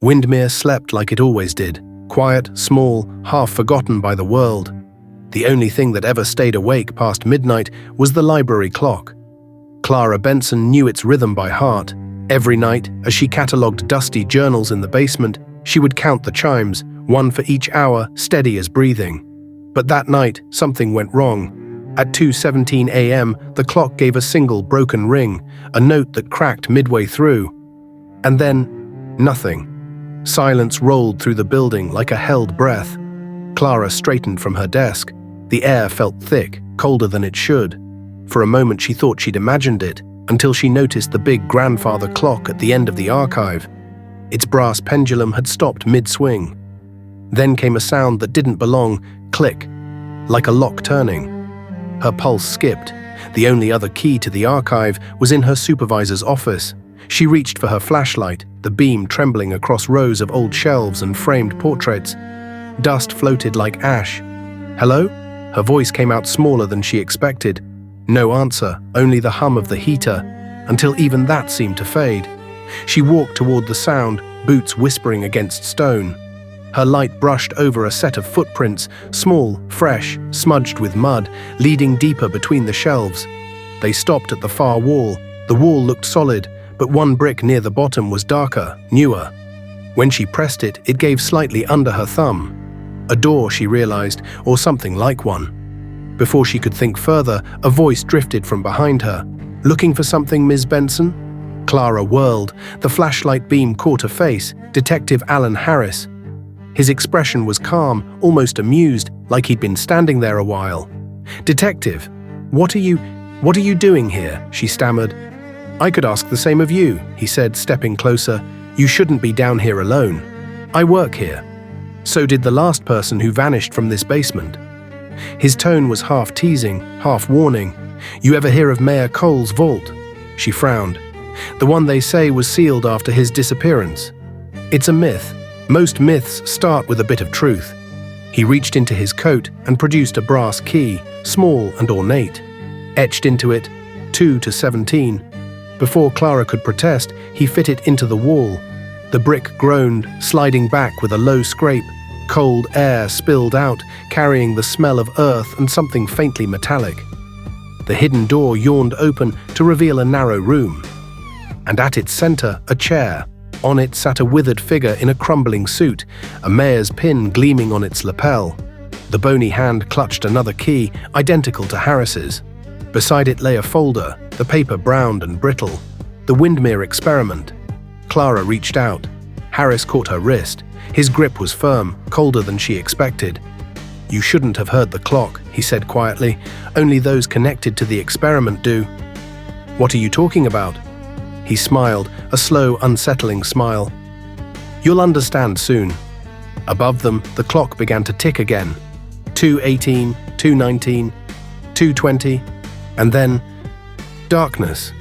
Windermere slept like it always did, quiet, small, half forgotten by the world. The only thing that ever stayed awake past midnight was the library clock. Clara Benson knew its rhythm by heart. Every night, as she catalogued dusty journals in the basement, she would count the chimes, one for each hour, steady as breathing. But that night, something went wrong. At 2:17 a.m., the clock gave a single broken ring, a note that cracked midway through. And then, nothing. Silence rolled through the building like a held breath. Clara straightened from her desk. The air felt thick, colder than it should. For a moment she thought she'd imagined it, until she noticed the big grandfather clock at the end of the archive. Its brass pendulum had stopped mid-swing. Then came a sound that didn't belong, click, like a lock turning. Her pulse skipped. The only other key to the archive was in her supervisor's office. She reached for her flashlight, the beam trembling across rows of old shelves and framed portraits. Dust floated like ash. "Hello?" Her voice came out smaller than she expected. No answer, only the hum of the heater, until even that seemed to fade. She walked toward the sound, boots whispering against stone. Her light brushed over a set of footprints, small, fresh, smudged with mud, leading deeper between the shelves. They stopped at the far wall. The wall looked solid, but one brick near the bottom was darker, newer. When she pressed it, it gave slightly under her thumb. A door, she realized, or something like one. Before she could think further, a voice drifted from behind her. "Looking for something, Ms. Benson?" Clara whirled. The flashlight beam caught a face, Detective Alan Harris. His expression was calm, almost amused, like he'd been standing there a while. "Detective, what are you doing here?" she stammered. "I could ask the same of you," he said, stepping closer. "You shouldn't be down here alone. I work here. So did the last person who vanished from this basement." His tone was half teasing, half warning. "You ever hear of Mayor Cole's vault?" She frowned. "The one they say was sealed after his disappearance. It's a myth. Most myths start with a bit of truth." He reached into his coat and produced a brass key, small and ornate. Etched into it, 2 to 17. Before Clara could protest, he fit it into the wall. The brick groaned, sliding back with a low scrape. Cold air spilled out, carrying the smell of earth and something faintly metallic. The hidden door yawned open to reveal a narrow room. And at its center, a chair. On it sat a withered figure in a crumbling suit, a mayor's pin gleaming on its lapel. The bony hand clutched another key, identical to Harris's. Beside it lay a folder, the paper browned and brittle. The Windermere experiment. Clara reached out. Harris caught her wrist. His grip was firm, colder than she expected. "You shouldn't have heard the clock," he said quietly. "Only those connected to the experiment do." "What are you talking about?" He smiled, a slow, unsettling smile. "You'll understand soon." Above them, the clock began to tick again. 2:18, 2:19, 2:20, and then darkness.